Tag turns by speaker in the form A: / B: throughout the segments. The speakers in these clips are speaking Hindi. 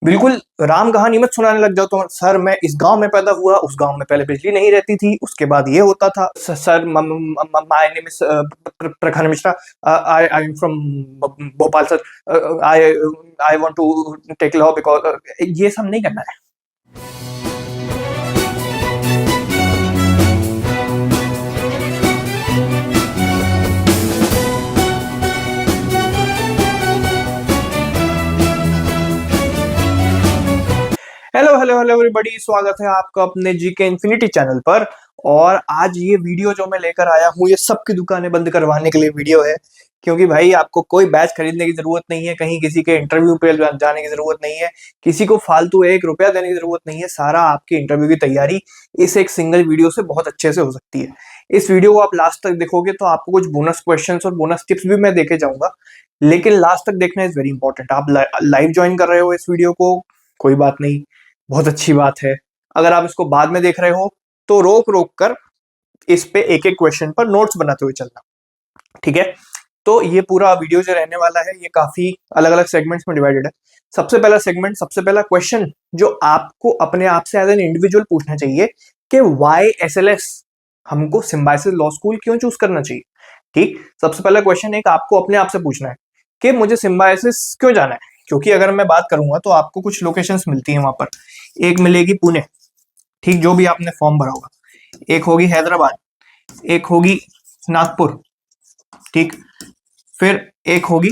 A: बिल्कुल राम कहानी मत सुनाने लग जाओ तुम। सर मैं इस गांव में पैदा हुआ, उस गांव में पहले बिजली नहीं रहती थी, उसके बाद ये होता था। Sir my name is Prakhar Mishra, I I am from Bhopal sir, I I want to take law because ये सब नहीं करना है। हेलो हेलो हेलो एवरीबॉडी, स्वागत है आपका अपने जीके इन्फिनिटी चैनल पर। और आज ये वीडियो जो मैं लेकर आया हूँ ये सबकी दुकानें बंद करवाने के लिए वीडियो है। क्योंकि भाई आपको कोई बैच खरीदने की जरूरत नहीं है, कहीं किसी के इंटरव्यू पे जाने की जरूरत नहीं है, किसी को फालतू 1 रुपया देने की जरूरत नहीं है। सारा आपके इंटरव्यू की तैयारी इस एक सिंगल वीडियो से बहुत अच्छे से हो सकती है। इस वीडियो को आप लास्ट तक देखोगे तो आपको कुछ बोनस क्वेश्चन और बोनस टिप्स भी मैं देके जाऊंगा, लेकिन लास्ट तक देखना इज वेरी इंपॉर्टेंट। आप लाइव ज्वाइन कर रहे हो इस वीडियो को, कोई बात नहीं, बहुत अच्छी बात है। अगर आप इसको बाद में देख रहे हो तो रोक रोक कर इस पे एक एक क्वेश्चन पर नोट्स बनाते हुए चलना, ठीक है। तो ये पूरा वीडियो जो रहने वाला है ये काफी अलग अलग सेगमेंट्स में डिवाइडेड है। सबसे पहला सेगमेंट, सबसे पहला क्वेश्चन जो आपको अपने आप से एज एन इंडिविजुअल पूछना चाहिए कि वाई एसएलएस, हमको सिम्बायोसिस लॉ स्कूल क्यों चूज करना चाहिए। ठीक, सबसे पहला क्वेश्चन एक आपको अपने आप से पूछना है कि मुझे सिम्बायोसिस क्यों जाना है। क्योंकि अगर मैं बात करूंगा तो आपको कुछ लोकेशंस मिलती हैं वहां पर। एक मिलेगी पुणे, ठीक, जो भी आपने फॉर्म भरा होगा। एक होगी हैदराबाद, एक होगी नागपुर, ठीक, फिर एक होगी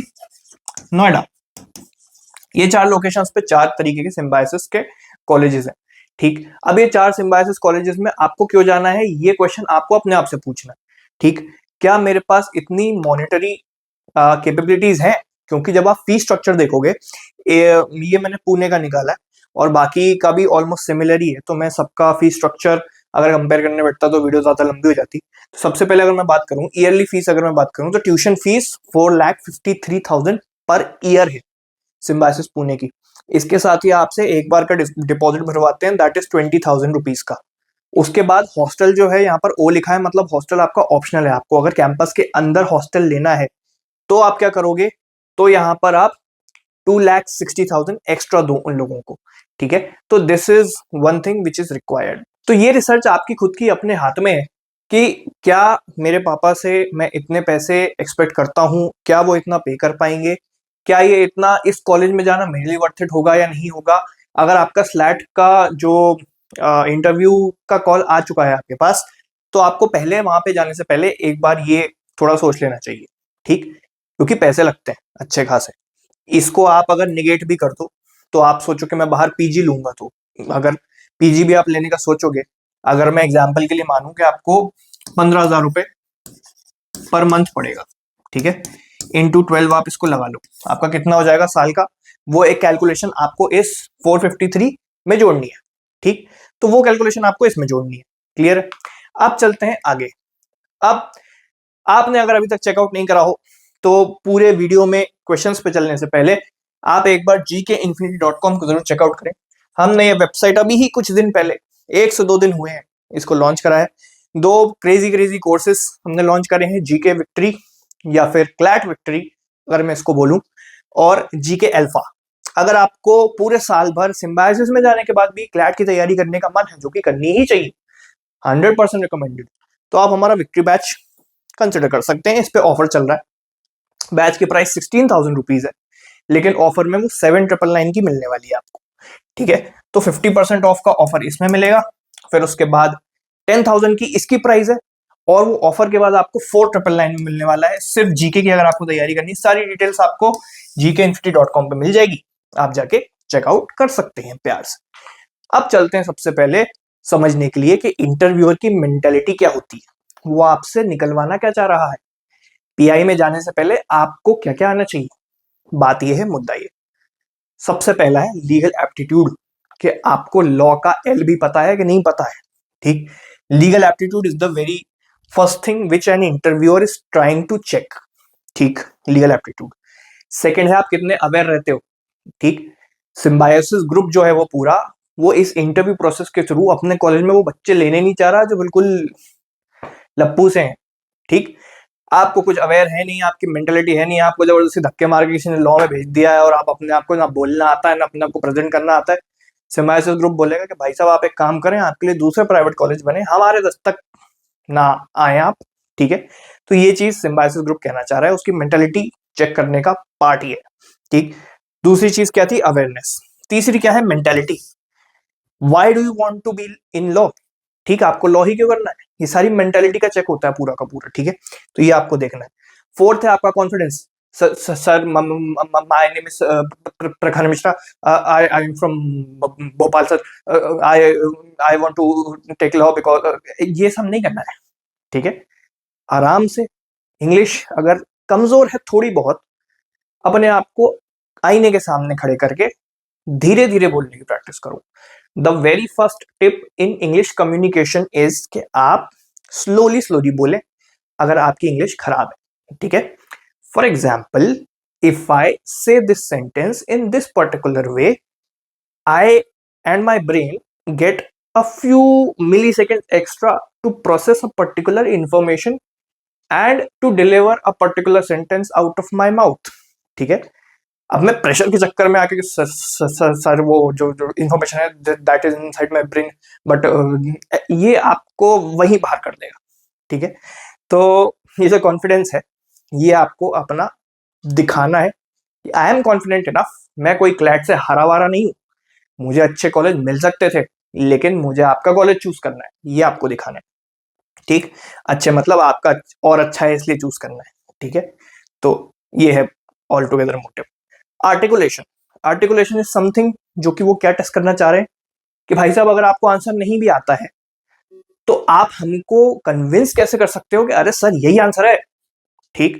A: नोएडा। ये 4 लोकेशंस पे 4 तरीके के सिम्बायोसिस के कॉलेजेस हैं। ठीक, अब ये 4 सिम्बायोसिस कॉलेजेस में आपको क्यों जाना है ये क्वेश्चन आपको अपने आप से पूछना है। ठीक, क्या मेरे पास इतनी मॉनिटरी कैपेबिलिटीज है। क्योंकि जब आप फीस स्ट्रक्चर देखोगे, ये मैंने पुणे का निकाला है और बाकी का भी ऑलमोस्ट सिमिलर ही है, तो मैं सबका फीस स्ट्रक्चर अगर कंपेयर करने बैठता तो वीडियो ज्यादा लंबी हो जाती। तो सबसे पहले अगर मैं बात करूं ईयरली फीस, अगर मैं बात करूं तो ट्यूशन फीस 4,53,000 पर ईयर है सिम्बायोसिस पुणे की। इसके साथ ही आपसे एक बार का डिपॉजिट भरवाते हैं, दैट इज 20,000 रुपीज का। उसके बाद हॉस्टल जो है यहाँ पर ओ लिखा है, मतलब हॉस्टल आपका ऑप्शनल है। आपको अगर कैंपस के अंदर हॉस्टल लेना है तो आप क्या करोगे, तो यहाँ पर आप 2,60,000 एक्स्ट्रा दो उन लोगों को, ठीक है। तो this is one thing which is required. तो ये रिसर्च आपकी खुद की अपने हाथ में है कि क्या मेरे पापा से मैं इतने पैसे एक्सपेक्ट करता हूं, क्या वो इतना पे कर पाएंगे, क्या ये इतना इस कॉलेज में जाना मेरे लिए वर्थ इट होगा या नहीं होगा। अगर आपका स्लैट का जो इंटरव्यू का कॉल आ चुका है आपके पास, तो आपको पहले वहां पे जाने से पहले एक बार ये थोड़ा सोच लेना चाहिए, ठीक, क्योंकि पैसे लगते हैं अच्छे खासे। इसको आप अगर निगेट भी कर दो तो आप सोचो कि मैं बाहर पीजी लूंगा, तो अगर पीजी भी आप लेने का सोचोगे, अगर मैं एग्जाम्पल के लिए मानूं कि आपको 15,000 रुपए पर मंथ पड़ेगा, ठीक है, इंटू 12 आप इसको लगा लो, आपका कितना हो जाएगा साल का। वो एक कैलकुलेशन आपको इस 453 में जोड़नी है, ठीक। तो वो कैलकुलेशन आपको इसमें जोड़नी है, क्लियर है। अब चलते हैं आगे। अब आपने अगर अभी तक चेकआउट नहीं करा हो तो पूरे वीडियो में क्वेश्चंस पे चलने से पहले आप एक बार gkinfinity.com को जरूर चेकआउट करें। हमने ये वेबसाइट अभी ही कुछ दिन पहले, 1 से 2 दिन हुए हैं, इसको लॉन्च करा है। 2 क्रेजी क्रेजी कोर्सेस हमने लॉन्च करे हैं, जीके विक्ट्री या फिर क्लैट विक्ट्री अगर मैं इसको बोलूं, और जीके अल्फा। अगर आपको पूरे साल भर सिम्बायोसिस में जाने के बाद भी क्लैट की तैयारी करने का मन है, जो कि करनी ही चाहिए, 100% रिकमेंडेड, तो आप हमारा विक्ट्री बैच कंसिडर कर सकते हैं। इस पे ऑफर चल रहा है, बैच की प्राइस 16,000 रुपीज है, लेकिन ऑफर में वो 7,999 की मिलने वाली है आपको, ठीक है। तो 50% ऑफ का ऑफर इसमें मिलेगा, फिर उसके बाद 10,000 की इसकी प्राइस है, और वो ऑफर के बाद आपको 4,999 में मिलने वाला है सिर्फ जीके की। अगर आपको तैयारी करनी, सारी डिटेल्स आपको gkinfinity.com पे मिल जाएगी, आप जाके चेकआउट कर सकते हैं प्यार से। अब चलते हैं सबसे पहले समझने के लिए कि इंटरव्यूअर की मेंटेलिटी क्या होती है, वो आपसे निकलवाना क्या चाह रहा है। पीआई में जाने से पहले आपको क्या क्या आना चाहिए, बात यह है, मुद्दा ये। सबसे पहला है लीगल एप्टीट्यूड, कि आपको लॉ का एल भी पता है कि नहीं पता है, ठीक। Legal aptitude is the very first thing which an interviewer is trying to check, ठीक, लीगल एप्टीट्यूड। सेकेंड है आप कितने अवेयर रहते हो, ठीक। सिम्बायोसिस ग्रुप जो है वो पूरा, वो इस इंटरव्यू प्रोसेस के थ्रू अपने कॉलेज में वो बच्चे लेने नहीं चाह रहा जो बिल्कुल लप्पू से हैं, ठीक। आपको कुछ अवेयर है नहीं, आपकी मेंटेलिटी है नहीं, आपको जबरदस्ती धक्के मार के किसी ने लॉ में भेज दिया है और आप अपने आप को ना बोलना आता है ना अपने आप को प्रेजेंट करना आता है। सिम्बायोसिस ग्रुप बोलेगा कि भाई साहब आप एक काम करें, आपके लिए दूसरे प्राइवेट कॉलेज बने, हमारे दस्तक ना आए आप, ठीक है। तो ये चीज सिम्बायोसिस ग्रुप कहना चाह रहा है, उसकी मेंटेलिटी चेक करने का पार्ट ही है, ठीक। दूसरी चीज क्या थी? अवेयरनेस। तीसरी क्या है? Mentality. Why do you want to be in law? ठीक है, आपको लॉ ही क्यों करना है? ये सारी मेंटेलिटी का चेक होता है पूरा का पूरा, ठीक है। तो ये आपको देखना है। फोर्थ है आपका confidence. Sir my name is Prakhar Mishra, I am from Bhopal sir, I I want to take law because, ये सब नहीं करना है, ठीक है। आराम से इंग्लिश अगर कमजोर है थोड़ी बहुत, अपने आप को आईने के सामने खड़े करके धीरे धीरे बोलने की प्रैक्टिस करो। The very first tip in English communication is कि आप स्लोली स्लोली बोले अगर आपकी इंग्लिश खराब है, ठीक है। For example, if I say this sentence in this particular way, I and my brain get a few milliseconds extra to process a particular information and to deliver a particular sentence out of my mouth, ठीक है। अब मैं प्रेशर के चक्कर में आके सर वो जो जो इन्फॉर्मेशन है that is inside my brain, but ये आपको वहीं बाहर कर देगा, ठीक है। तो ये जो कॉन्फिडेंस है, ये आपको अपना दिखाना है कि आई एम कॉन्फिडेंट इनफ, मैं कोई क्लैट से हरा वारा नहीं हूं, मुझे अच्छे कॉलेज मिल सकते थे लेकिन मुझे आपका कॉलेज चूज करना है, ये आपको दिखाना है, ठीक। अच्छे मतलब आपका और अच्छा है इसलिए चूज करना है, ठीक है। तो ये है all together motive. Articulation. Articulation is something जो कि वो क्या टेस्ट करना चाह रहे हैं कि भाई साहब अगर आपको आंसर नहीं भी आता है तो आप हमको कन्विंस कैसे कर सकते हो कि अरे सर यही आंसर है, ठीक।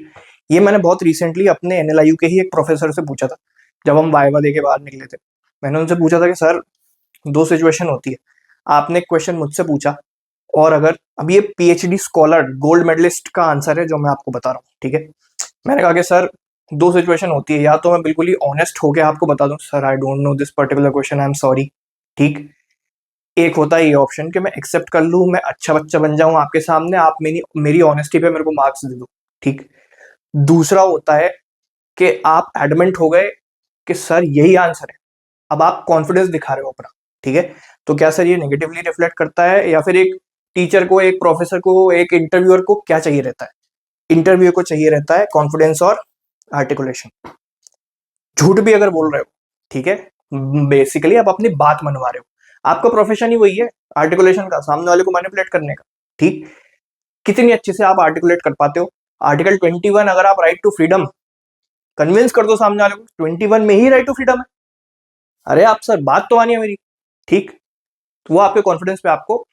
A: ये मैंने बहुत रिसेंटली अपने एनएलआईयू के ही एक प्रोफेसर से पूछा था, जब हम वाइवा दे के बाहर निकले थे। मैंने उनसे पूछा था कि सर दो सिचुएशन होती है, आपने एक क्वेश्चन मुझसे पूछा और अगर अब ये पीएचडी स्कॉलर गोल्ड मेडलिस्ट का आंसर है जो मैं आपको बता रहा हूँ, ठीक है। मैंने कहा कि सर दो सिचुएशन होती है, या तो मैं बिल्कुल ही ऑनेस्ट होकर आपको बता दूं sir I don't know this particular question, I am sorry, ठीक। एक होता है ये ऑप्शन कि मैं एक्सेप्ट कर लूं, मैं अच्छा बच्चा बन जाऊं आपके सामने, आप मेरी ऑनेस्टी पे मेरे को मार्क्स दे दो, ठीक। दूसरा होता है कि आप एडमेंट हो गए कि सर यही आंसर है, अब आप कॉन्फिडेंस दिखा रहे हो अपना, ठीक है। तो क्या सर ये नेगेटिवली रिफ्लेक्ट करता है, या फिर एक टीचर को, एक प्रोफेसर को, एक इंटरव्यूअर को क्या चाहिए रहता है? इंटरव्यू को चाहिए रहता है कॉन्फिडेंस और आर्टिकुलेशन। झूठ भी अगर बोल रहे हो, ठीक है, बेसिकली आप अपनी बात मनवा रहे हो, आपका प्रोफेशन ही वही है आर्टिकुलेशन का, सामने वाले को मैनिपुलेट करने का, ठीक। कितनी अच्छे से आप आर्टिकुलेट कर पाते हो? आर्टिकल 21, अगर आप राइट टू फ्रीडम कन्विंस कर दो सामने वाले को, 21 में ही राइट टू फ्रीडम है, अरे आप सर बात तो आनी है मेरी, ठीक। तो वो आपके कॉन्फिडेंस पे आपको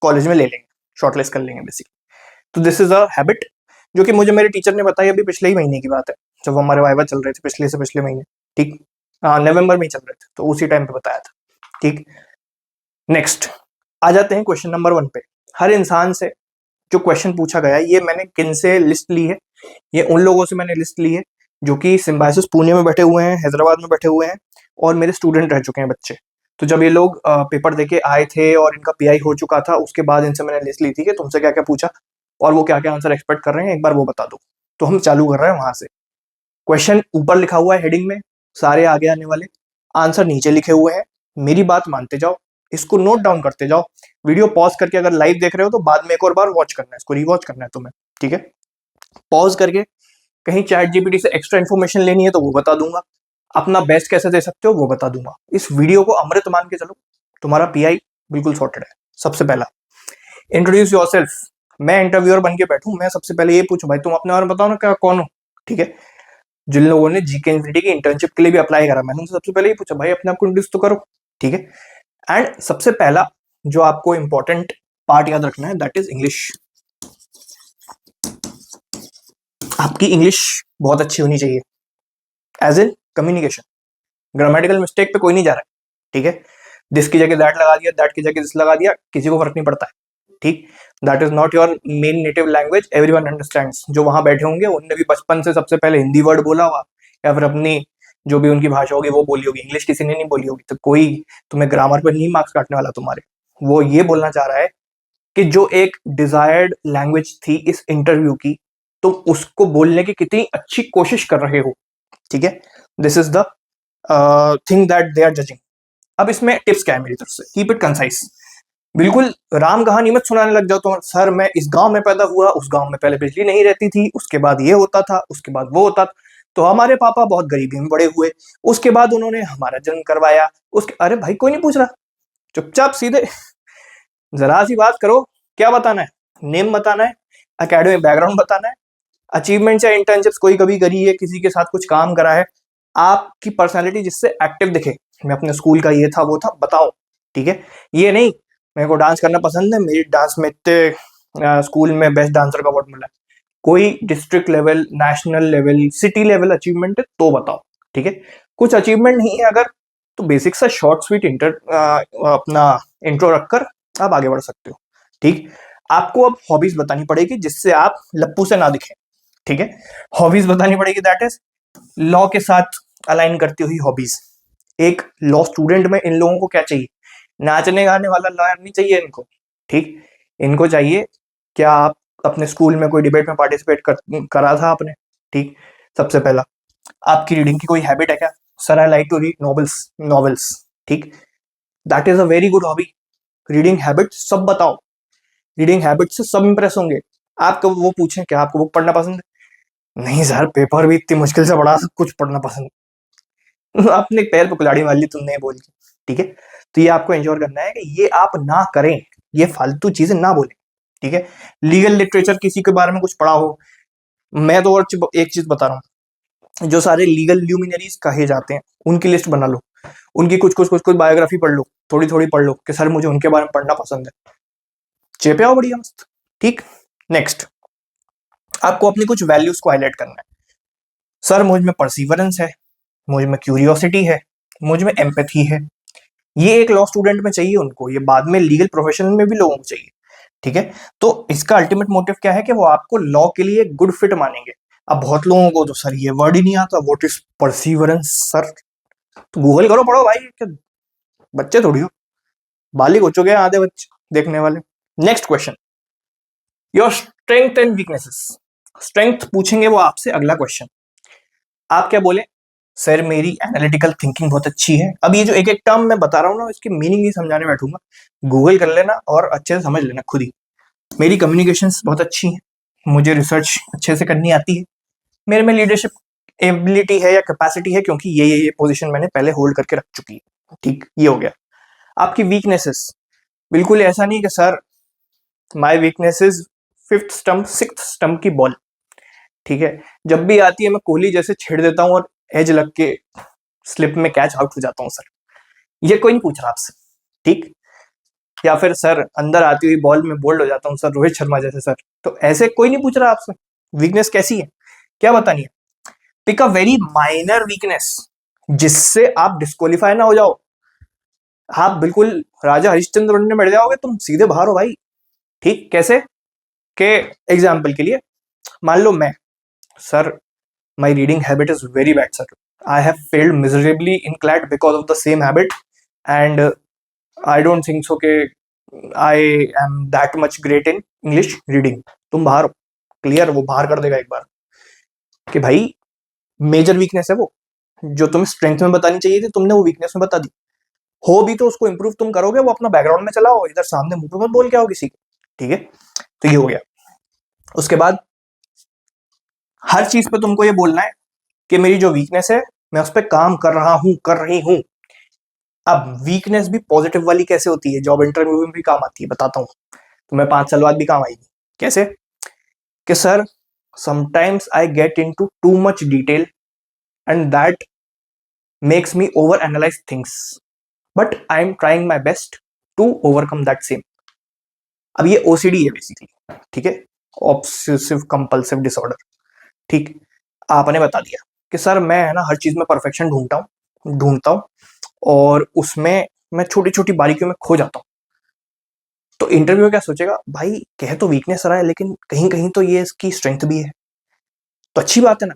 A: कॉलेज में ले लेंगे, शॉर्टलिस्ट कर लेंगे बेसिकली। तो दिस इज अ हैबिट जो कि मुझे मेरे टीचर ने बताई, अभी पिछले ही महीने की बात है, जब हमारे वाइवा चल रहे थे पिछले से पिछले महीने, ठीक। नवंबर में ही चल रहे थे, तो उसी टाइम पे बताया था, ठीक। नेक्स्ट आ जाते हैं क्वेश्चन नंबर 1 पे। हर इंसान से जो क्वेश्चन पूछा गया है, ये मैंने किन से लिस्ट ली है? ये उन लोगों से मैंने लिस्ट ली है जो कि सिम्बायोसिस पुणे में बैठे हुए हैं, हैदराबाद में बैठे हुए हैं और मेरे स्टूडेंट रह चुके हैं बच्चे। तो जब ये लोग पेपर देके आए थे और इनका पीआई हो चुका था, उसके बाद इनसे मैंने लिस्ट ली थी कि तुमसे क्या क्या पूछा और वो क्या क्या आंसर एक्सपेक्ट कर रहे हैं, एक बार वो बता दो। तो हम चालू कर रहे हैं वहां से। क्वेश्चन ऊपर लिखा हुआ है हेडिंग में, सारे आगे आने वाले, आंसर नीचे लिखे हुए हैं। मेरी बात मानते जाओ, इसको नोट डाउन करते जाओ। वीडियो पॉज करके अगर लाइव देख रहे हो तो बाद में एक और बार वॉच करना है, इसको रिवॉच करना है तुम्हें, ठीक है। पॉज करके कहीं चैट जीपीटी से एक्स्ट्रा इन्फॉर्मेशन लेनी है तो वो बता दूंगा, अपना बेस्ट कैसे दे सकते हो वो बता दूंगा। इस वीडियो को अमृत मान के चलो, तुम्हारा पीआई बिल्कुल सॉर्टेड है। सबसे पहला, इंट्रोड्यूस योरसेल्फ। मैं इंटरव्यूअर बन के बैठूं, मैं सबसे पहले ये पूछूं भाई तुम अपने बारे में बताओ ना, क्या कौन हो, ठीक है। जिन लोगों ने जीके इन्फिनिटी की इंटर्नशिप के लिए भी अप्लाई करा, मैंने उनसे सबसे पहले ये पूछा भाई अपने आप को इंट्रोड्यूस तो करो, ठीक है। एंड सबसे पहला जो आपको इंपॉर्टेंट पार्ट याद रखना है, दैट इज इंग्लिश। आपकी इंग्लिश बहुत अच्छी होनी चाहिए, as in communication. Grammatical mistake पे कोई नहीं जा रहा है, ठीक है। दिस की जगह दैट लगा दिया, दैट की जगह दिस लगा दिया, किसी को फर्क नहीं पड़ता है, ठीक। That is not your main native language, everyone understands. जो वहां बैठे होंगे उनने भी बचपन से सबसे पहले हिंदी वर्ड बोला हुआ, या फिर अपनी जो भी उनकी भाषा होगी वो बोली होगी, इंग्लिश किसी ने नहीं बोली होगी। तो कोई तुम्हें ग्रामर पर नहीं मार्क्स काटने वाला तुम्हारे। वो ये बोलना चाह रहा है कि जो एक डिजायर्ड लैंग्वेज थी इस इंटरव्यू की, तुम उसको बोलने की कितनी अच्छी कोशिश कर रहे हो, ठीक है। This is the thing that they are judging. अब इसमें टिप्स क्या है मेरी तरफ से, कीप इट कंसाइज। बिल्कुल राम कहानी मत सुनाने लग जाओ तुम, सर मैं इस गांव में पैदा हुआ, उस गांव में पहले बिजली नहीं रहती थी, उसके बाद ये होता था, उसके बाद वो होता था, तो हमारे पापा बहुत गरीबी में बड़े हुए, उसके बाद उन्होंने हमारा जन्म करवाया, उसके अरे भाई कोई नहीं पूछ रहा, चुपचाप सीधे जरा सी बात करो। क्या बताना है? नेम बताना है, एकेडमिक बैकग्राउंड बताना है, अचीवमेंट या इंटर्नशिप्स कोई कभी करी है, किसी के साथ कुछ काम करा है, आपकी पर्सनैलिटी जिससे एक्टिव दिखे, मैं अपने स्कूल का ये था वो था बताओ, ठीक है। ये नहीं मेरे को डांस करना पसंद है, मेरी डांस में इतने स्कूल में बेस्ट डांसर का अवार्ड मिला है, कोई district level, national level, city level achievement है तो बताओ, ठीक है। कुछ अचीवमेंट नहीं है अगर, तो बेसिक सा शॉर्ट स्वीट अपना इंट्रो रखकर आप आगे बढ़ सकते हो, ठीक। आपको अब हॉबीज बतानी पड़ेगी जिससे आप लप्पू से ना दिखें, ठीक है। हॉबीज बतानी पड़ेगी, दैट इज लॉ के साथ अलाइन करती हुई हॉबीज। एक लॉ स्टूडेंट में इन लोगों को क्या चाहिए? नाचने गाने वाला लॉयर नहीं चाहिए इनको, ठीक। इनको चाहिए क्या आप अपने स्कूल में कोई डिबेट में करा था आपने, ठीक। सबसे पहला, आपकी रीडिंग की कोई हैबिट है क्या? Sir I like to read novels, novels, ठीक। That is a very good hobby. Reading habit सब बताओ, रीडिंग हैबिट से सब इंप्रेस होंगे। आपको वो पूछें क्या आपको बुक पढ़ना पसंद है? नहीं सर पेपर भी इतनी मुश्किल से पढ़ा, सब कुछ पढ़ना पसंद है। अपने पैर पे कुल्हाड़ी मार ली तुमने बोल के, ठीक है। तो ये आपको एंजॉय करना है कि ये आप ना करें, ये फालतू चीजें ना बोलें, ठीक है। लीगल लिटरेचर किसी के बारे में कुछ पढ़ा हो, मैं तो और एक चीज बता रहा हूँ, जो सारे लीगल ल्यूमिनरीज कहे जाते हैं उनकी लिस्ट बना लो, उनकी कुछ बायोग्राफी पढ़ लो, थोड़ी थोड़ी पढ़ लो कि सर मुझे उनके बारे में पढ़ना पसंद है, चेपे आओ बढ़िया मस्त, ठीक। नेक्स्ट, आपको अपनी कुछ वैल्यूज को हाईलाइट करना है। सर मुझ में परसिवरेंस है, मुझ में क्यूरियोसिटी है, मुझ में एम्पैथी है। ये एक लॉ स्टूडेंट में चाहिए उनको, ये बाद में लीगल प्रोफेशन में भी लोगों को चाहिए, ठीक है। तो इसका अल्टीमेट मोटिव क्या है कि वो आपको लॉ के लिए गुड फिट मानेंगे। अब बहुत लोगों को तो सर ये वर्ड ही नहीं आता, व्हाट इज परसिवरेंस सर? तो गूगल करो, पढ़ो भाई, क्या बच्चे थोड़ी हो, बालिग हो चुके हैं आधे बच्चे देखने वाले। Next question, your strength and weaknesses. Strength पूछेंगे वो आपसे, अगला क्वेश्चन आप क्या बोले? सर मेरी एनालिटिकल थिंकिंग बहुत अच्छी है। अब ये जो एक एक टर्म मैं बता रहा हूँ ना, इसकी मीनिंग नहीं समझाने बैठूंगा, गूगल कर लेना और अच्छे से समझ लेना खुद ही। मेरी कम्युनिकेशंस बहुत अच्छी हैं, मुझे रिसर्च अच्छे से करनी आती है, मेरे में लीडरशिप एबिलिटी है या कैपेसिटी है, क्योंकि ये पोजीशन मैंने पहले होल्ड करके रख चुकी है, ठीक। ये हो गया। आपकी वीकनेसेस, बिल्कुल ऐसा नहीं कि sir my weakness is fifth stump sixth stump की बॉल, ठीक है। जब भी आती है मैं कोहली जैसे छेड़ देता हूँ और एज लग के स्लिप में कैच आउट हो जाता हूँ सर, ये कोई नहीं पूछ रहा आपसे, ठीक। या फिर सर अंदर आती हुई बॉल में बोल्ड हो जाता हूँ सर, रोहित शर्मा जैसे सर, तो ऐसे कोई नहीं पूछ रहा आपसे वीकनेस कैसी है, क्या बतानी है। Pick a very minor weakness जिससे आप डिस्क्वालीफाई ना हो जाओ, आप बिल्कुल राजा हरिश्चंद्र बनने बैठ जाओगे, तुम सीधे बाहर हो भाई, ठीक। कैसे? के एग्जाम्पल के लिए मान लो मैं, sir my reading habit is very bad sir, I have failed miserably in CLAT because of the same habit, and I don't think so के I am that much great in English reading. तुम बाहर हो, क्लियर, वो बाहर कर देगा एक बार कि भाई मेजर वीकनेस है वो, जो तुम्हें स्ट्रेंथ में बतानी चाहिए थी तुमने वो वीकनेस में बता दी। हो भी तो उसको इंप्रूव तुम करोगे, वो अपना बैकग्राउंड में चलाओ, इधर सामने मुंह पे मत बोल के आओ किसी के, ठीक है। तो ये हो गया। उसके बाद हर चीज पे तुमको ये बोलना है कि मेरी जो वीकनेस है मैं उस पर काम कर रहा हूं, कर रही हूं। अब वीकनेस भी पॉजिटिव वाली कैसे होती है, जॉब इंटरव्यू में भी काम आती है, बताता हूँ तुम्हें, 5 साल बाद भी काम आएगी। कैसे? कि sir sometimes I get into too much detail and that makes me over analyse things, but I am trying my best to overcome that same. अब ये ओसीडी है बेसिकली, ठीक है, ऑब्सेसिव कंपल्सिव डिसऑर्डर, ठीक। आपने बता दिया कि सर मैं है ना हर चीज में परफेक्शन ढूंढता हूं और उसमें मैं छोटी छोटी बारीकियों में खो जाता हूं। तो इंटरव्यू क्या सोचेगा, भाई कह तो वीकनेस रहा है लेकिन कहीं कहीं तो ये इसकी स्ट्रेंथ भी है, तो अच्छी बात है ना।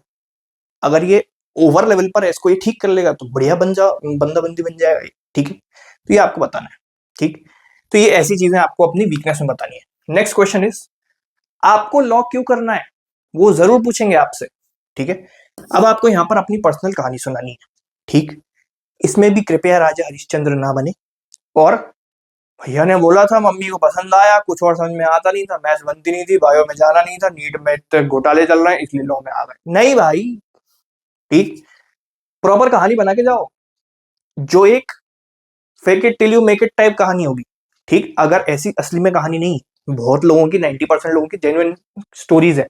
A: अगर ये ओवर लेवल पर है, इसको ये ठीक कर लेगा तो बढ़िया बंदा बंदी बन जाएगा ये, ठीक है। तो ये आपको बताना है, ठीक। तो ये ऐसी चीजें आपको अपनी वीकनेस में बतानी है। नेक्स्ट क्वेश्चन इज, आपको लॉ क्यों करना है? वो जरूर पूछेंगे आपसे। ठीक है, अब आपको यहाँ पर अपनी पर्सनल कहानी सुनानी है। ठीक, इसमें भी कृपया राजा हरिश्चंद्र ना बने। और भैया ने बोला था मम्मी को पसंद आया, कुछ और समझ में आता नहीं था, मैथ्स बनती नहीं थी, बायो में जाना नहीं था, नीट में इतने घोटाले चल रहे हैं इसलिए लॉ में आ गए। नहीं भाई, ठीक, प्रॉपर कहानी बना के जाओ, जो एक fake it till you make it type कहानी होगी। ठीक, अगर ऐसी असली में कहानी नहीं, बहुत लोगों की 90% लोगों की जेन्युइन स्टोरीज है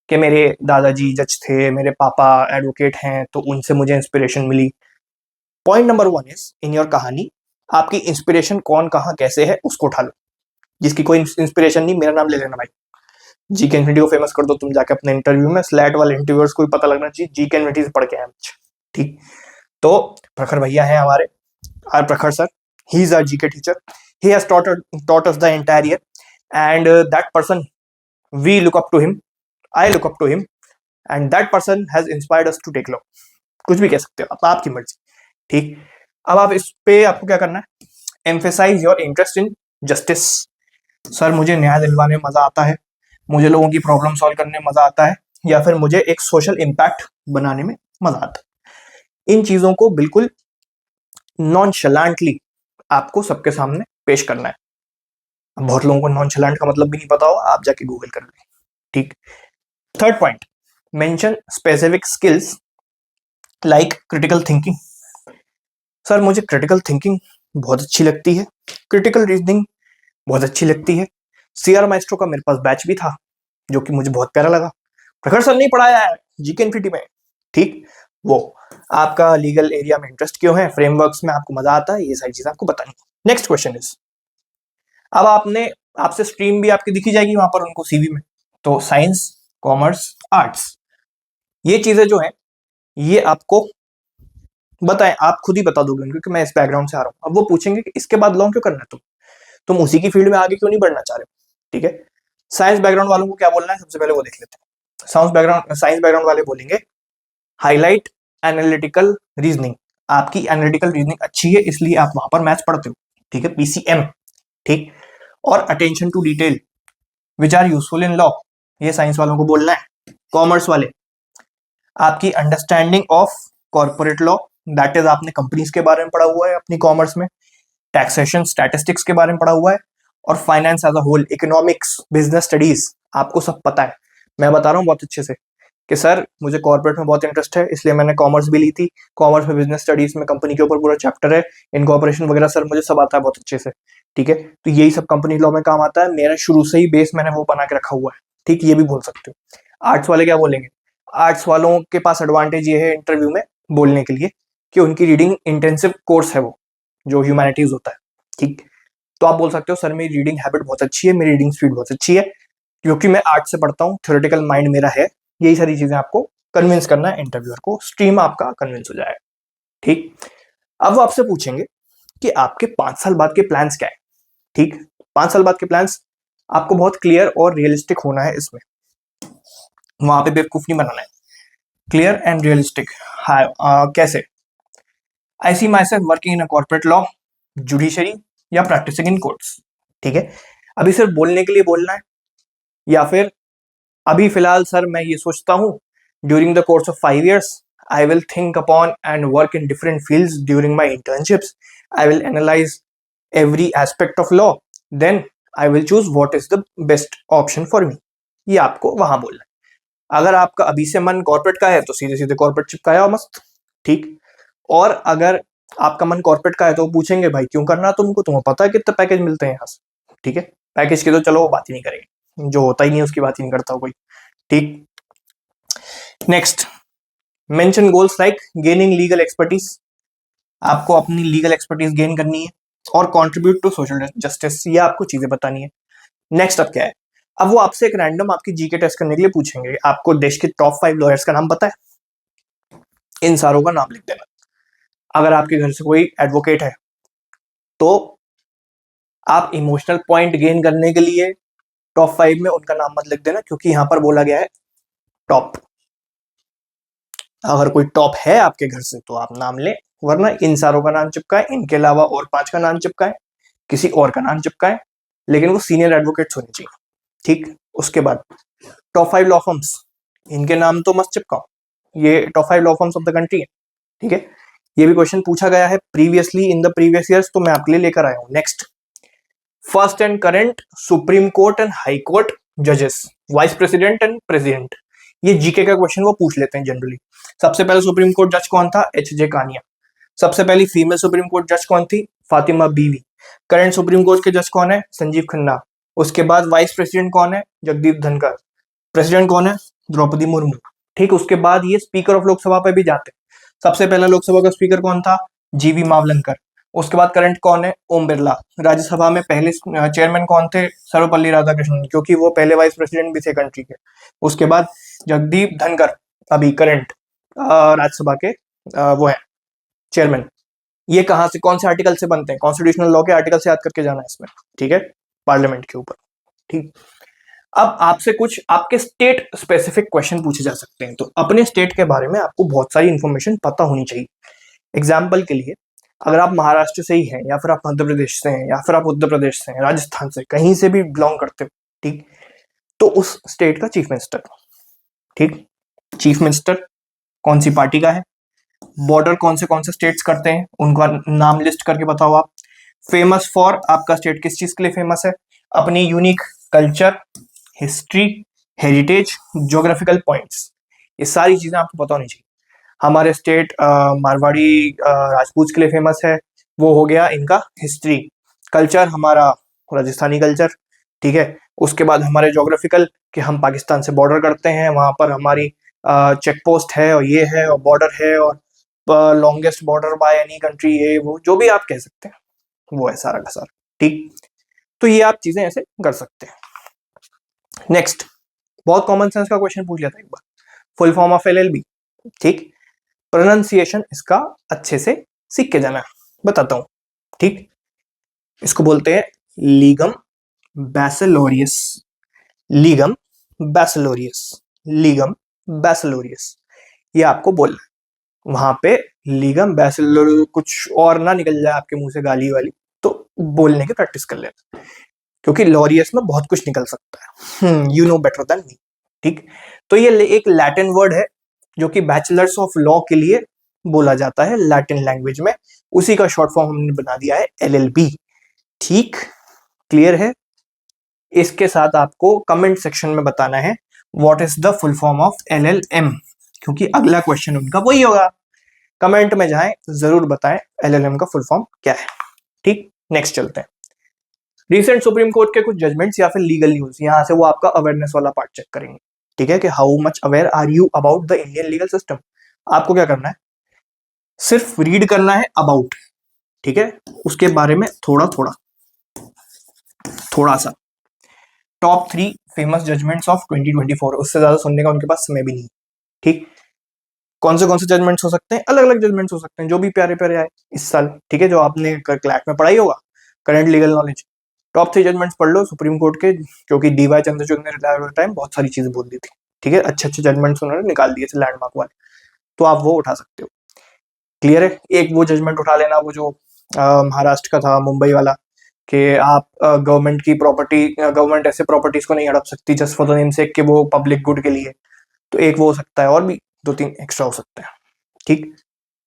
A: कि मेरे दादाजी जज थे, मेरे पापा एडवोकेट हैं, तो उनसे मुझे इंस्पिरेशन मिली। Point number 1 is in your कहानी आपकी इंस्पिरेशन कौन कहाँ कैसे है उसको उठा लो। जिसकी कोई इंस्पिरेशन नहीं, मेरा नाम ले लेना भाई, जी के इन्फिनिटी को फेमस कर दो तुम जाके अपने इंटरव्यू में। स्लैट वाले इंटरव्यूअर्स को भी पता लगना चाहिए जी के इन्फिनिटी से पढ़ के आए। ठीक, तो प्रखर भैया हैं हमारे, are Prakhar sir, he is our GK teacher, he has taught us the entire year, and that person, we look up to him, I look up to him, and that person has inspired us to take law। कुछ भी कह सकते हो आप, आपकी मर्जी। ठीक, अब आप इस पे आपको क्या करना है, emphasise your interest in justice. Sir मुझे न्याय दिलवाने में मजा आता है, मुझे लोगों की प्रॉब्लम सॉल्व करने में मजा आता है, या फिर मुझे एक सोशल इम्पैक्ट बनाने में मजा आता है। इन चीजों को बिल्कुल नॉनशैलेंटली आपको सबके सामने पेश करना है। बहुत लोगों को नॉनशैलेंट का मतलब भी नहीं पता हो, आप जाके गूगल कर लें। ठीक, third point, mention specific skills like critical thinking. Sir मुझे क्रिटिकल थिंकिंग बहुत अच्छी लगती है, क्रिटिकल रीजनिंग बहुत अच्छी लगती है। सीआर माइस्ट्रो का मेरे पास बैच भी था जो कि मुझे बहुत प्यारा लगा। प्रखर सर नहीं पढ़ाया है जीके इन्फिनिटी में। ठीक, वो आपका लीगल एरिया में इंटरेस्ट क्यों है, फ्रेमवर्क्स में आपको मजा आता है, ये सारी चीजें आपको बतानी है। नेक्स्ट क्वेश्चन इज, अब आपसे स्ट्रीम भी आपकी दिखी जाएगी वहां पर उनको सीवी में, तो साइंस, कॉमर्स, आर्ट्स, ये चीजें जो है ये आपको बताएं, आप खुद ही बता दोगे क्योंकि मैं इस बैकग्राउंड से आ रहा हूं। अब वो पूछेंगे कि इसके बाद लॉ क्यों करना है, तुम उसी की फील्ड में आगे क्यों नहीं बढ़ना चाह रहे हो। ठीक है, साइंस बैकग्राउंड वालों को क्या बोलना है सबसे पहले वो देख लेते हैं। साइंस बैकग्राउंड वाले बोलेंगे हाईलाइट एनालिटिकल रीजनिंग। आपकी एनालिटिकल रीजनिंग अच्छी है इसलिए आप वहां पर मैथ्स पढ़ते हो। ठीक है, पीसीएम। ठीक, और attention to detail which are useful in law, ये साइंस वालों को बोलना है। कॉमर्स वाले, आपकी understanding of corporate law, that is आपने कंपनीज के बारे में पढ़ा हुआ है अपनी कॉमर्स में, टैक्सेशन स्टैटिस्टिक्स के बारे में पढ़ा हुआ है, और finance as a whole, economics, business studies आपको सब पता है। मैं बता रहा हूँ बहुत अच्छे से कि सर मुझे कॉर्पोरेट में बहुत इंटरेस्ट है इसलिए मैंने कॉमर्स भी ली थी, कॉमर्स में बिजनेस स्टडीज में कंपनी के ऊपर पूरा चैप्टर है, इनकॉर्पोरेशन वगैरह सर मुझे सब आता है बहुत अच्छे से। ठीक है, तो यही सब कंपनी लॉ में काम आता है, मेरा शुरू से ही बेस मैंने वो बना के रखा हुआ है। ठीक, ये भी बोल सकते हो। आर्ट्स वाले क्या बोलेंगे, आर्ट्स वालों के पास एडवांटेज ये है इंटरव्यू में बोलने के लिए कि उनकी रीडिंग इंटेंसिव कोर्स है वो, जो ह्यूमैनिटीज होता है। ठीक, तो आप बोल सकते हो सर मेरी रीडिंग हैबिट बहुत अच्छी है, मेरी रीडिंग स्पीड बहुत अच्छी है क्योंकि मैं आर्ट से पढ़ता हूँ, थ्योरेटिकल माइंड मेरा है। यही सारी चीजें आपको कन्विंस करना है इंटरव्यूअर को, स्ट्रीम आपका कन्विंस हो जाएगा। ठीक, अब वो आपसे पूछेंगे कि आपके 5 साल बाद के प्लान्स क्या है। ठीक, 5 साल बाद के प्लान्स आपको बहुत क्लियर और रियलिस्टिक होना है इसमें, वहां पे बेवकूफ नहीं बनाना है, क्लियर एंड रियलिस्टिक। कैसे, I see myself working in a corporate law, judiciary, या प्रैक्टिसिंग इन कोर्ट्स। ठीक है, अभी सिर्फ बोलने के लिए बोलना है, या फिर अभी फिलहाल सर मैं ये सोचता हूँ during the course of 5 years I will think upon and work in different fields during my internships, I will analyse every aspect of law, then I will choose what is the best option for me. ये आपको वहां बोलना है। अगर आपका अभी से मन कॉर्पोरेट का है तो सीधे सीधे कॉर्पोरेट चिपकाया हो मस्त। ठीक, और अगर आपका मन कॉर्पोरेट का है तो पूछेंगे भाई क्यों करना तुमको, तुम्हें पता है कितने पैकेज मिलते हैं यहाँ से। ठीक है, पैकेज की तो चलो वो बात ही नहीं करेंगे, जो होता ही नहीं उसकी बात ही नहीं करता कोई। ठीक, next, mention goals like gaining legal expertise, आपको अपनी लीगल एक्सपर्टीज गेन करनी है, और कंट्रीब्यूट टू सोशल जस्टिस, ये आपको चीजें बतानी है। नेक्स्ट अब क्या है, अब वो आपसे एक रैंडम आपकी जीके टेस्ट करने के लिए पूछेंगे, आपको देश के टॉप 5 लॉयर्स का नाम पता है, इन सारों का नाम लिख देना। अगर आपके घर से कोई एडवोकेट है तो आप इमोशनल पॉइंट गेन करने के लिए टॉप 5 में उनका नाम मत लिख देना क्योंकि यहां पर बोला गया है टॉप। अगर कोई टॉप है आपके घर से तो आप नाम लें, वरना इन सारों का नाम चिपकाए, इनके अलावा और 5 का नाम चिपकाए, किसी और का नाम चिपकाए, लेकिन वो सीनियर एडवोकेट्स होने चाहिए। ठीक, उसके बाद टॉप 5 लॉ फर्म्स, इनके नाम तो मस्त चिपकाओ, ये top 5 law firms of the country है, ठीक है। ये भी क्वेश्चन पूछा गया है previously in the previous years, तो मैं आपके लिए लेकर आया हूं। Next, first and current supreme court and high court जजेस, वाइस प्रेसिडेंट एंड प्रेसिडेंट, ये जीके का क्वेश्चन वो पूछ लेते हैं जनरली। सबसे पहले सुप्रीम कोर्ट जज कौन था? एच.जे. कानिया। सबसे पहली फीमेल सुप्रीम कोर्ट जज कौन थी? फातिमा बीवी। करंट सुप्रीम कोर्ट के जज कौन है? संजीव खन्ना। उसके बाद वाइस प्रेसिडेंट कौन है? जगदीप धनखड़। प्रेसिडेंट कौन है? द्रौपदी मुर्मू। ठीक, उसके बाद ये स्पीकर ऑफ लोकसभा पे भी जाते हैं। सबसे पहला लोकसभा का स्पीकर कौन था? जीवी मावलंकर। उसके बाद करंट कौन है? ओम बिरला। राज्यसभा में पहले चेयरमैन कौन थे? सर्वपल्ली राधाकृष्णन, क्योंकि वो पहले वाइस प्रेसिडेंट भी थे कंट्री के। उसके बाद जगदीप धनखड़, अभी करंट राज्यसभा के वो है चेयरमैन। ये कहां से, कौन से आर्टिकल से बनते हैं? कॉन्स्टिट्यूशनल लॉ के आर्टिकल से याद करके जाना है इसमें, ठीक है, पार्लियामेंट के ऊपर। ठीक, अब आपसे कुछ आपके स्टेट स्पेसिफिक क्वेश्चन पूछे जा सकते हैं, तो अपने स्टेट के बारे में आपको बहुत सारी इंफॉर्मेशन पता होनी चाहिए। एग्जाम्पल के लिए, अगर आप महाराष्ट्र से ही हैं, या फिर आप मध्य प्रदेश से हैं, या फिर आप उत्तर प्रदेश से हैं, राजस्थान से, कहीं से भी बिलोंग करते हो, ठीक, तो उस स्टेट का चीफ मिनिस्टर, ठीक, चीफ मिनिस्टर कौन सी पार्टी का है? बॉर्डर कौन से स्टेट्स करते हैं, उनका नाम लिस्ट करके बताओ आप। फेमस फॉर, आपका स्टेट किस चीज के लिए फेमस है? अपनी unique culture, history, heritage, geographical points, ये सारी चीजें आपको पता होनी चाहिए। हमारे स्टेट मारवाड़ी राजपूत के लिए फेमस है, वो हो गया इनका हिस्ट्री। कल्चर हमारा राजस्थानी कल्चर, ठीक है। उसके बाद हमारे ज्योग्राफिकल, कि हम पाकिस्तान से बॉर्डर करते हैं, वहां पर हमारी चेक पोस्ट है, और ये है, और बॉर्डर है, और longest border by any country, ये वो जो भी आप कह सकते हैं वो है सारा का सारा, ठीक। तो ये आप चीजें ऐसे कर सकते हैं। नेक्स्ट, बहुत कॉमन सेंस का क्वेश्चन पूछ लिया था एक बार, फुल फॉर्म ऑफ एलएलबी, ठीक, प्रोनाउंसिएशन इसका अच्छे से सीख के जाना, बताता हूं, ठीक। इसको बोलते हैं लीगम बैसिलोरियस, लीगम बैसिलोरियस, लीगम बैसिलोरियस, ये आपको बोलना है। वहां पे लीगम बैसिलोरियस कुछ और ना निकल जाए आपके मुंह से गाली वाली, तो बोलने की प्रैक्टिस कर लेना, क्योंकि लॉरियस में बहुत कुछ निकल सकता है, you know better than me, ठीक। तो ये एक लैटिन वर्ड है जो कि बैचलर्स ऑफ लॉ के लिए बोला जाता है लैटिन लैंग्वेज में, उसी का शॉर्ट फॉर्म हमने बना दिया है एलएलबी, ठीक, क्लियर है। इसके साथ आपको कमेंट सेक्शन में बताना है what is the full form of LLM, क्योंकि अगला क्वेश्चन उनका वही होगा। कमेंट में जाएं, जरूर बताएं एलएलएम का फुल फॉर्म क्या है, ठीक। नेक्स्ट चलते हैं, रिसेंट सुप्रीम कोर्ट के कुछ जजमेंट्स या फिर लीगल न्यूज, यहां से वो आपका अवेयरनेस वाला पार्ट चेक करेंगे, ठीक है, कि how much aware are you about the Indian legal system. आपको क्या करना है? सिर्फ रीड करना है अबाउट, ठीक है, उसके बारे में थोड़ा थोड़ा थोड़ा सा। टॉप 3 फेमस जजमेंट्स ऑफ 2024, उससे ज्यादा सुनने का उनके पास समय भी नहीं, ठीक। कौन से जजमेंट्स हो सकते हैं? अलग अलग जजमेंट्स हो सकते हैं, जो भी प्यारे प्यारे आए इस साल, ठीक है, जो आपने क्लैट में पढ़ाई होगा, current legal knowledge. Top 3 judgements पढ़ लो सुप्रीम कोर्ट के, क्योंकि डीवाई चंद्रचूड़ ने रिटायर होते टाइम बहुत सारी चीजें बोल दी थी, ठीक है, अच्छे अच्छे जजमेंट्स उन्होंने निकाल दिए थे लैंडमार्क वाले, तो आप वो उठा सकते हो, क्लियर है। एक वो जजमेंट उठा लेना, वो जो महाराष्ट्र का था, मुंबई वाला, कि आप गवर्नमेंट की प्रॉपर्टी, गवर्नमेंट ऐसे प्रॉपर्टीज को नहीं हड़प सकती जस्ट फॉर द नेम से कि वो पब्लिक गुड के लिए, तो एक वो हो सकता है, और भी 2-3 एक्स्ट्रा हो सकते हैं, ठीक।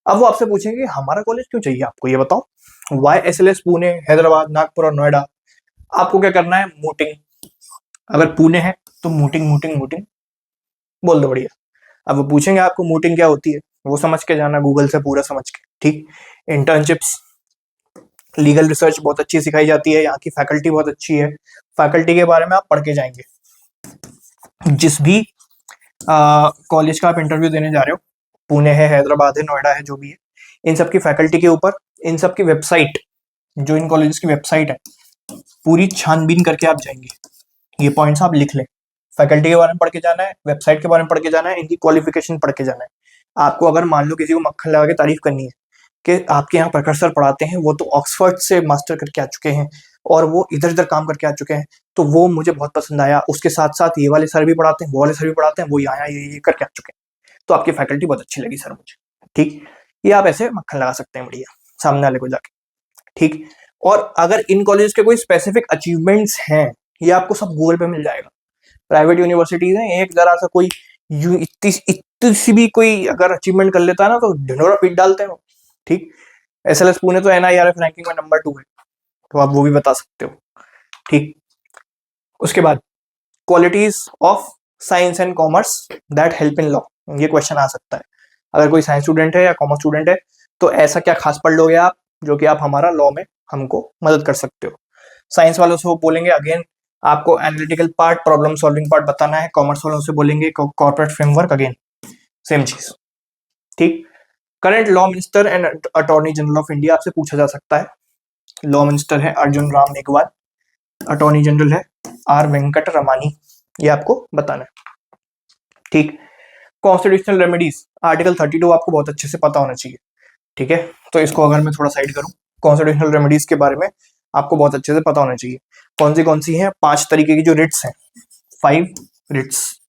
A: अब वो आपसे पूछेंगे हमारा कॉलेज क्यों चाहिए आपको, ये बताओ, वाई एसएलएस पुणे, हैदराबाद, नागपुर और नोएडा। आपको क्या करना है? मूटिंग, अगर पुणे है तो मूटिंग मूटिंग मूटिंग बोल दो, बढ़िया। अब वो पूछेंगे आपको मूटिंग क्या होती है, वो समझ के जाना, गूगल से पूरा समझ के, ठीक। इंटर्नशिप्स, लीगल रिसर्च बहुत अच्छी सिखाई जाती है, यहाँ की फैकल्टी बहुत अच्छी है, फैकल्टी के बारे में आप पढ़ के जाएंगे। जिस भी कॉलेज का आप इंटरव्यू देने जा रहे हो, पुणे है, हैदराबाद है, नोएडा है, जो भी है, इन सब की फैकल्टी के ऊपर, इन सब की वेबसाइट, जो इन कॉलेजेस की वेबसाइट है, पूरी छानबीन करके आप जाएंगे। ये पॉइंट्स आप लिख लें, फैकल्टी के बारे में पढ़ के जाना है, वेबसाइट के बारे में पढ़ के जाना है, इनकी क्वालिफिकेशन पढ़ के जाना है। आपको अगर मान लो किसी को मक्खन लगा के तारीफ करनी है कि आपके यहाँ प्रखर सर पढ़ाते हैं, वो तो ऑक्सफर्ड से मास्टर करके आ चुके हैं और वो इधर इधर काम करके आ चुके हैं, तो वो मुझे बहुत पसंद आया, उसके साथ साथ ये वाले सर भी पढ़ाते हैं, वो वाले सर भी पढ़ाते हैं, वो यहाँ ये करके आ चुके हैं, तो आपकी फैकल्टी बहुत अच्छी लगी सर मुझे, ठीक। ये आप ऐसे मक्खन लगा सकते हैं बढ़िया सामने वाले को जाके, ठीक। और अगर इन कॉलेज के कोई स्पेसिफिक अचीवमेंट्स हैं, ये आपको सब गूगल पे मिल जाएगा। प्राइवेट यूनिवर्सिटीज हैं, एक जरा सा कोई इतनी सी भी कोई अगर अचीवमेंट कर लेता है ना तो ढिंडोरा पीट डालते हैं। ठीक, एसएलएस पुणे तो एनआईआरएफ रैंकिंग में नंबर 2 है, तो आप वो भी बता सकते हो। ठीक, उसके बाद qualities of science and commerce that help in law, ये क्वेश्चन आ सकता है। अगर कोई साइंस स्टूडेंट है या कॉमर्स स्टूडेंट है तो ऐसा क्या खास पढ़ लोगे आप जो कि आप हमारा लॉ में हमको मदद कर सकते हो। साइंस वालों से वो बोलेंगे अगेन आपको analytical part, problem solving part बताना है। कॉमर्स वालों से बोलेंगे कॉर्पोरेट फ्रेमवर्क, अगेन सेम चीज। ठीक, current law minister and attorney general of India आपसे पूछा जा सकता है। लॉ मिनिस्टर है अर्जुन राम मेघवाल, अटॉर्नी जनरल है आर वेंकट रमानी, ये आपको बताना है। ठीक, कॉन्स्टिट्यूशनल रेमेडीज आर्टिकल 32 आपको बहुत अच्छे से पता होना चाहिए। ठीक है, तो इसको अगर मैं थोड़ा साइड करूं, कॉन्स्टिट्यूशनल रेमेडीज के बारे में आपको बहुत अच्छे से पता होना चाहिए। कौन सी हैं? 5 तरीके की जो रिट्स हैं, 5 रिट्स,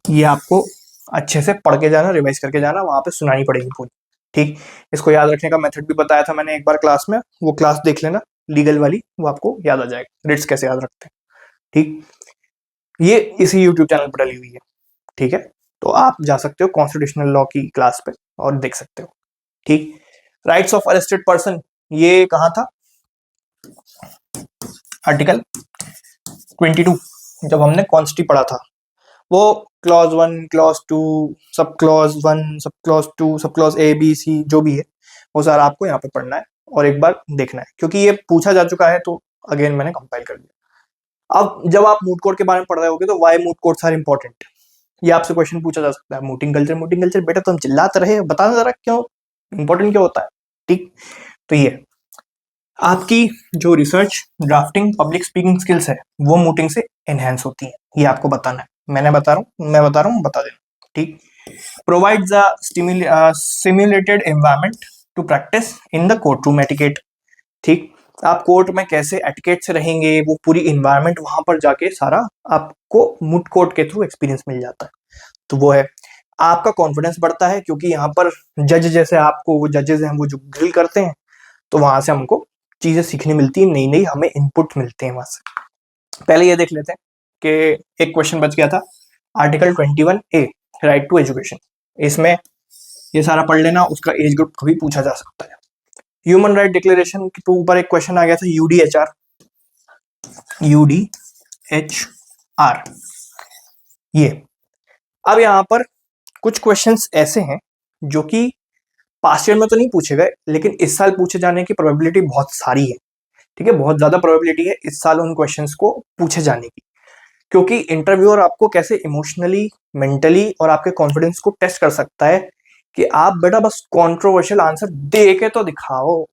A: ये आपको अच्छे से पढ़ के जाना, रिवाइज करके जाना, वहां पे सुनानी पड़ेगी पूरी। ठीक, इसको याद रखने का मेथड भी बताया था मैंने एक बार क्लास में, वो क्लास देख लेना लीगल वाली, वो आपको याद आ जाएगा रिट्स कैसे याद रखते हैं। ठीक, ये इसी यूट्यूब चैनल पर डली हुई है। ठीक है, तो आप जा सकते हो कॉन्स्टिट्यूशनल लॉ की क्लास पे और देख सकते हो। ठीक, राइट्स ऑफ अरेस्टेड पर्सन, ये कहा था? आर्टिकल 22, जब हमने कॉन्स्टी पढ़ा था, वो clause 1, clause 2, sub clause 1, sub clause 2, sub clause A B C जो भी है वो सारा आपको यहाँ पे पढ़ना है और एक बार देखना है, क्योंकि ये पूछा जा चुका है तो अगेन मैंने कंपाइल कर दिया। अब जब आप मूड कोर्ट के बारे में पढ़ रहे होगे तो why moot courts are important, ये आपसे क्वेश्चन पूछा जा सकता है। मूटिंग कल्चर बेटा तुम चिल्लाते रहे, बताना जरा क्यों इंपॉर्टेंट क्यों होता है। ठीक, तो ये आपकी जो research, drafting, public speaking skills है वो मूटिंग से एनहेंस होती है, ये आपको बताना है। मैं बता रहा हूँ बता देना। ठीक, provides a simulated environment to practise in the court room etiquette. ठीक, आप कोर्ट में कैसे एटिकेट से रहेंगे, वो पूरी इन्वायरमेंट वहां पर जाके सारा आपको मूट कोर्ट के थ्रू एक्सपीरियंस मिल जाता है। तो वो है, आपका कॉन्फिडेंस बढ़ता है क्योंकि यहाँ पर जज जैसे आपको वो जजेस हैं वो जो ग्रिल करते हैं, तो वहां से हमको चीजें सीखने मिलती है, नई नई हमें इनपुट मिलते हैं वहां से। पहले ये देख लेते हैं कि एक क्वेश्चन बच गया था, article 21A right to education, इसमें ये सारा पढ़ लेना, उसका एज ग्रुप कभी पूछा जा सकता है। ह्यूमन राइट डिक्लेरेशन के ऊपर एक क्वेश्चन आ गया था, यूडीएचआर, ये। अब यहाँ पर कुछ क्वेश्चंस ऐसे हैं जो कि पास्ट ईयर में तो नहीं पूछे गए, लेकिन इस साल पूछे जाने की प्रोबेबिलिटी बहुत सारी है। ठीक है, बहुत ज्यादा प्रोबेबिलिटी है इस साल उन क्वेश्चंस को पूछे जाने की, क्योंकि इंटरव्यूअर आपको कैसे इमोशनली, मेंटली और आपके कॉन्फिडेंस को टेस्ट कर सकता है कि आप बेटा बस कंट्रोवर्शियल आंसर दे के तो दिखाओ,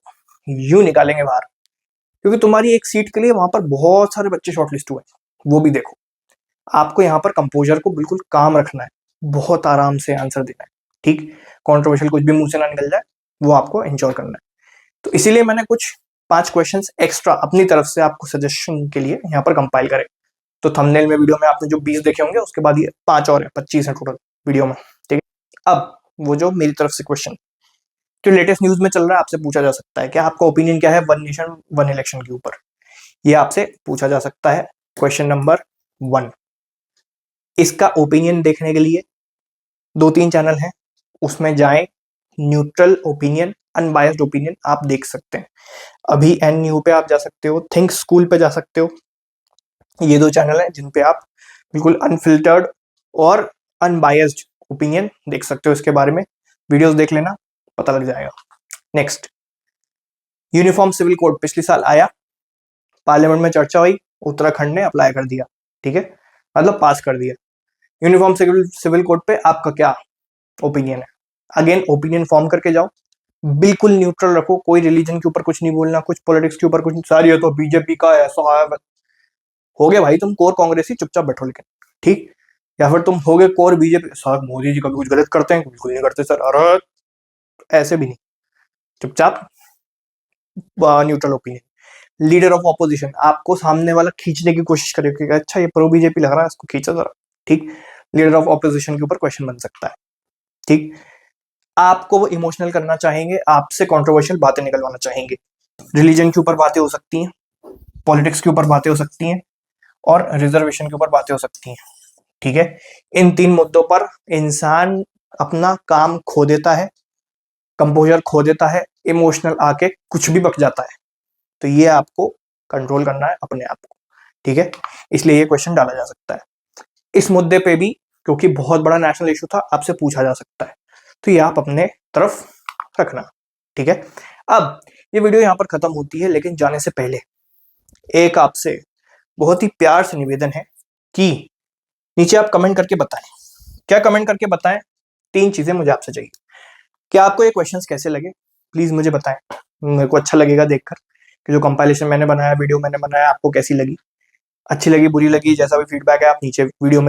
A: यूं निकालेंगे बाहर, क्योंकि तुम्हारी एक सीट के लिए वहां पर बहुत सारे बच्चे शॉर्टलिस्ट हुए, वो भी देखो। आपको यहाँ पर कंपोजर को बिल्कुल काम रखना है, बहुत आराम से आंसर देना है। ठीक, कंट्रोवर्शियल कुछ भी मुंह से ना निकल जाए, वो आपको एंश्योर करना है। तो इसीलिए मैंने कुछ 5 क्वेश्चंस एक्स्ट्रा अपनी तरफ से आपको सजेशन के लिए यहाँ पर कंपाइल करे। तो थंबनेल में वीडियो में आपने जो 20 देखे होंगे उसके बाद ये 5 और है, 25 है टोटल वीडियो में। ठीक है, अब वो जो मेरी तरफ से क्वेश्चन जो लेटेस्ट न्यूज में चल रहा है, आपसे पूछा जा सकता है कि आपका ओपिनियन क्या है वन नेशन वन इलेक्शन के ऊपर, ये आपसे पूछा जा सकता है। क्वेश्चन नंबर 1, इसका ओपिनियन देखने के लिए 2-3 चैनल हैं, उसमें जाएं, न्यूट्रल ओपिनियन, अनबायस्ड ओपिनियन आप देख सकते हैं। अभी एन न्यू पे आप जा सकते हो, थिंक स्कूल पे जा सकते हो, ये 2 चैनल हैं जिन पे आप बिल्कुल अनफिल्टर्ड और अनबायस्ड ओपिनियन देख सकते हो। इसके बारे में वीडियोस देख लेना, पता लग जाएगा। नेक्स्ट, यूनिफॉर्म सिविल कोड पिछले साल आया, पार्लियामेंट में चर्चा हुई, उत्तराखंड ने अप्लाई कर दिया। ठीक है, मतलब पास कर दिया। यूनिफॉर्म सिविल कोड पे आपका क्या ओपिनियन है? अगेन ओपिनियन फॉर्म करके जाओ, बिल्कुल न्यूट्रल रखो, कोई रिलीजन के ऊपर कुछ नहीं बोलना, कुछ पॉलिटिक्स के ऊपर कुछ नहीं, सारी है तो बीजेपी का ऐसा है, हो गए भाई तुम कोर कांग्रेसी, चुपचाप बैठो। लेकिन ठीक, या फिर तुम हो गए core BJP, sir Modi ji कभी कुछ गलत करते हैं? बिल्कुल नहीं करते सर, अरे ऐसे भी नहीं, चुपचाप neutral opinion. Leader of opposition, आपको सामने वाला खींचने की कोशिश करेगा, अच्छा ये प्रो बीजेपी लग रहा है, इसको खींचा जरा। ठीक, लीडर ऑफ ऑपोजिशन के ऊपर क्वेश्चन बन सकता है। ठीक, आपको वो इमोशनल करना चाहेंगे, आपसे कंट्रोवर्शियल बातें निकलवाना चाहेंगे, रिलीजन के ऊपर बातें हो सकती हैं, पॉलिटिक्स के ऊपर बातें हो सकती हैं, और रिजर्वेशन के ऊपर बातें हो सकती हैं। ठीक है, इन 3 मुद्दों पर इंसान अपना काम खो देता है, कंपोजर खो देता है, इमोशनल आके कुछ भी बक जाता है। तो ये आपको कंट्रोल करना है अपने आप को। ठीक है, इसलिए ये क्वेश्चन डाला जा सकता है। इस मुद्दे पे भी, क्योंकि बहुत बड़ा नेशनल इशू था, आपसे पूछा जा सकता है, तो ये आप अपने तरफ रखना। ठीक है, अब ये वीडियो यहाँ पर खत्म होती है, लेकिन जाने से पहले एक आपसे बहुत ही प्यार से निवेदन है कि नीचे आप कमेंट करके बताएं। क्या कमेंट करके बताएं? 3 चीजें मुझे आपसे चाहिए। क्या आपको ये क्वेश्चंस कैसे लगे, प्लीज मुझे बताएं। मेरे को अच्छा लगेगा देखकर कि जो कंपाइलेशन मैंने बनाया, वीडियो मैंने बनाया, आपको कैसी लगी, अच्छी लगी, बुरी लगी, जैसा भी फीडबैक है आप नीचे वीडियो में